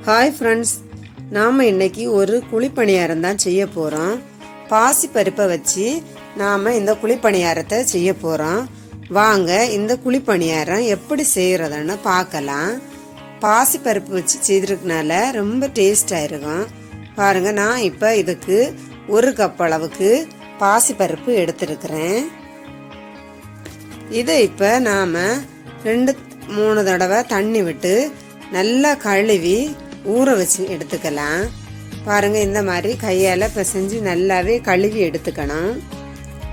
Hi friends, நாம் இன்னைக்கு ஒரு குழிப்பணியாரம் தான் செய்ய போகிறோம். பாசி பருப்பை வச்சு நாம் இந்த குழிப்பணியாரத்தை செய்ய போகிறோம். வாங்க இந்த குழிப்பணியாரம் எப்படி செய்கிறதுன்னு பார்க்கலாம். பாசி பருப்பு வச்சு செய்திருக்கனால ரொம்ப டேஸ்டாக இருக்கும். பாருங்கள், நான் இப்போ இதுக்கு 1 கப் அளவுக்கு பாசி பருப்பு எடுத்துருக்கிறேன். இதை இப்போ நாம் 2-3 தடவை தண்ணி விட்டு நல்லா கழுவி ஊற வச்சு எடுத்துக்கலாம். பாருங்க, இந்த மாதிரி கையால் பிசைஞ்சு நல்லாவே கழுவி எடுத்துக்கணும்.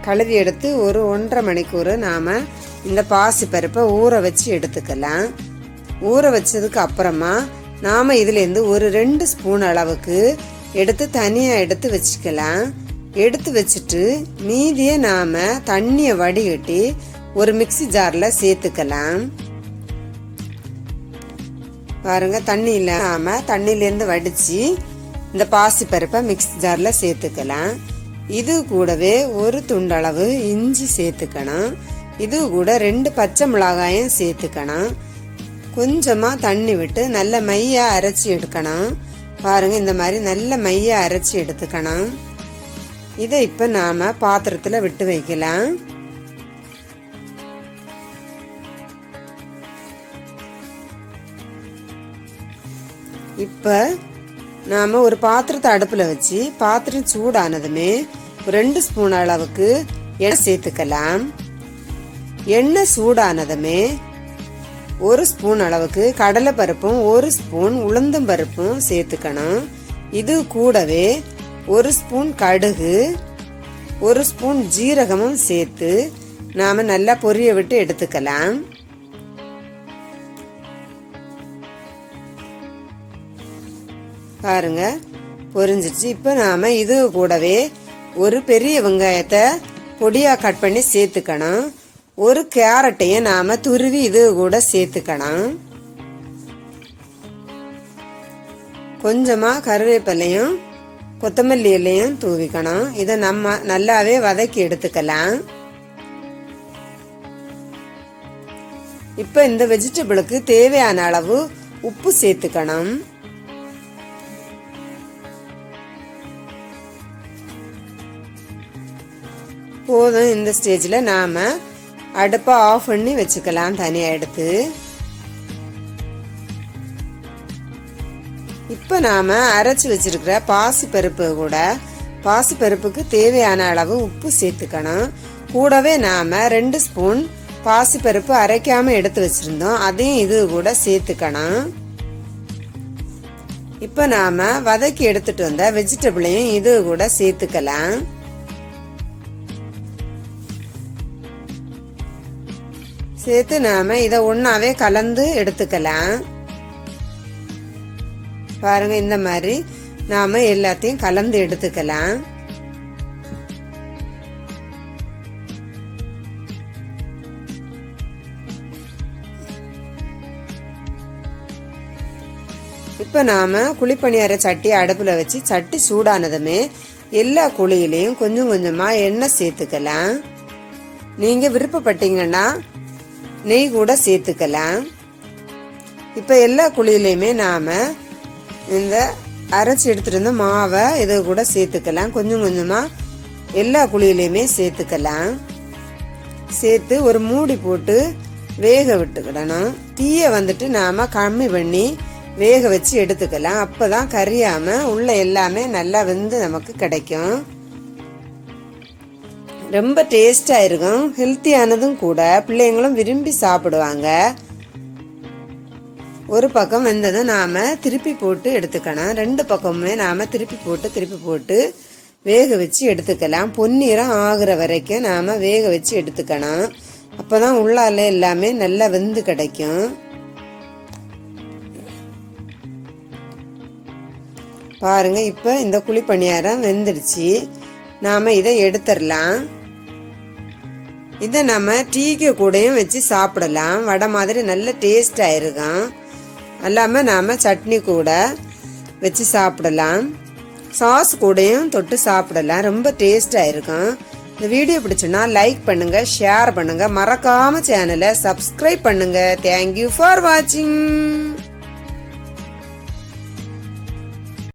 கழுவி எடுத்து ஒரு 1.5 மணிக்கூர் நாம் இந்த பாசி பருப்பை ஊற வச்சு எடுத்துக்கலாம். ஊற வச்சதுக்கு அப்புறமா நாம் இதுலேருந்து ஒரு 2 ஸ்பூன் அளவுக்கு எடுத்து தனியாக எடுத்து வச்சுக்கலாம். எடுத்து வச்சுட்டு மீதியை நாம் தண்ணியை வடிகட்டி ஒரு மிக்சி ஜாரில் சேர்த்துக்கலாம். பாருங்க, தண்ணி இல்லாம தண்ணியிலேருந்து வடிச்சு இந்த பாசி பருப்பை மிக்ஸி ஜாரில் சேர்த்துக்கலாம். இது கூடவே ஒரு துண்டளவு இஞ்சி சேர்த்துக்கணும். இது கூட 2 பச்சை மிளகாயும் சேர்த்துக்கணும். கொஞ்சமாக தண்ணி விட்டு நல்ல மையா அரைச்சி எடுக்கணும். பாருங்க, இந்த மாதிரி நல்ல மையா அரைச்சி எடுத்துக்கணும். இதை இப்போ நாம் பாத்திரத்தில் விட்டு வைக்கலாம். இப்போ நாம் ஒரு பாத்திரத்தை அடுப்பில் வச்சு பாத்திரம் சூடானதுமே 2 ஸ்பூன் அளவுக்கு எண்ணெய் சேர்த்துக்கலாம். எண்ணெய் சூடானதுமே 1 ஸ்பூன் அளவுக்கு கடலை பருப்பும் 1 ஸ்பூன் உளுந்தம் பருப்பும் சேர்த்துக்கணும். இது கூடவே 1 ஸ்பூன் கடுகு 1 ஸ்பூன் ஜீரகமும் சேர்த்து நாம் நல்லா பொரிய விட்டு எடுத்துக்கலாம். பாருங்க, பொரிஞ்சிருச்சு. இப்போ நாம் இது கூடவே ஒரு பெரிய வெங்காயத்தை பொடியாக கட் பண்ணி சேர்த்துக்கணும். ஒரு கேரட்டையும் நாம் துருவி இது கூட சேர்த்துக்கணும். கொஞ்சமாக கருவேப்பிலையும் கொத்தமல்லி இலையும் தூவிக்கணும். இதை நம்ம நல்லாவே வதக்கி எடுத்துக்கலாம். இப்போ இந்த வெஜிடபிளுக்கு தேவையான அளவு உப்பு சேர்த்துக்கணும். போதும். இந்த ஸ்டேஜில் நாம் அடுப்பை ஆஃப் பண்ணி வச்சுக்கலாம் தனியாக எடுத்து. இப்போ நாம் அரைச்சி வச்சிருக்கிற பாசி பருப்பு கூட பாசி பருப்புக்கு தேவையான அளவு உப்பு சேர்த்துக்கணும். கூடவே நாம் 2 ஸ்பூன் பாசி பருப்பு அரைக்காமல் எடுத்து வச்சுருந்தோம், அதையும் இது கூட சேர்த்துக்கணும். இப்போ நாம் வதக்கி எடுத்துட்டு வந்த வெஜிடபிளையும் இது கூட சேர்த்துக்கலாம். சேர்த்து நாம இதை ஒன்னாவே கலந்து எடுத்துக்கலாம். பாருங்க, இந்த மாதிரி நாம எல்லாத்தையும் கலந்து எடுத்துக்கலாம். இப்ப நாம குழிப்பணியார சட்டி அடுப்புல வச்சு சட்டி சூடானதுமே எல்லா குழியிலையும் கொஞ்சம் கொஞ்சமா எண்ணெய் சேர்த்துக்கலாம். நீங்க விருப்பப்பட்டீங்கன்னா நெய் கூட சேர்த்துக்கலாம். இப்போ எல்லா குழியிலையுமே நாம் இந்த அரைச்சி எடுத்துட்டு இருந்த மாவை இதை கூட சேர்த்துக்கலாம். கொஞ்சம் கொஞ்சமாக எல்லா குழியிலையுமே சேர்த்துக்கலாம். சேர்த்து ஒரு மூடி போட்டு வேக விட்டுக்கிடணும். தீயை வந்துட்டு நாம் கம்மி பண்ணி வேக வச்சு எடுத்துக்கலாம். அப்போ தான் கரியாமல் உள்ள எல்லாமே நல்லா வெந்து நமக்கு கிடைக்கும். ரொம்ப டேஸ்டாக இருக்கும், ஹெல்த்தியானதும் கூட, பிள்ளைங்களும் விரும்பி சாப்பிடுவாங்க. ஒரு பக்கம் வெந்ததும் நாம் திருப்பி போட்டு எடுத்துக்கணும். 2 பக்கமுமே நாம் திருப்பி போட்டு வேக வச்சு எடுத்துக்கலாம். பொன்னிறம் ஆகுற வரைக்கும் நாம் வேக வச்சு எடுத்துக்கணும். அப்போ தான் உள்ளால எல்லாமே நல்லா வெந்து கிடைக்கும். பாருங்க, இப்போ இந்த குழிப்பணியாரம் வெந்துடுச்சு. நாம் இதை எடுத்துடலாம். இதை நம்ம டீக்கு கூடயும் வச்சு சாப்பிடலாம். வடை மாதிரி நல்ல டேஸ்டாக இருக்கும். எல்லாமே நாம் சட்னி கூட வச்சு சாப்பிடலாம். சாஸ் கூடயும் தொட்டு சாப்பிடலாம். ரொம்ப டேஸ்டாக இருக்கும். இந்த வீடியோ பிடிச்சுன்னா லைக் பண்ணுங்கள், ஷேர் பண்ணுங்கள், மறக்காமல் சேனலை சப்ஸ்கிரைப் பண்ணுங்கள். தேங்க்யூ ஃபார் வாட்சிங்.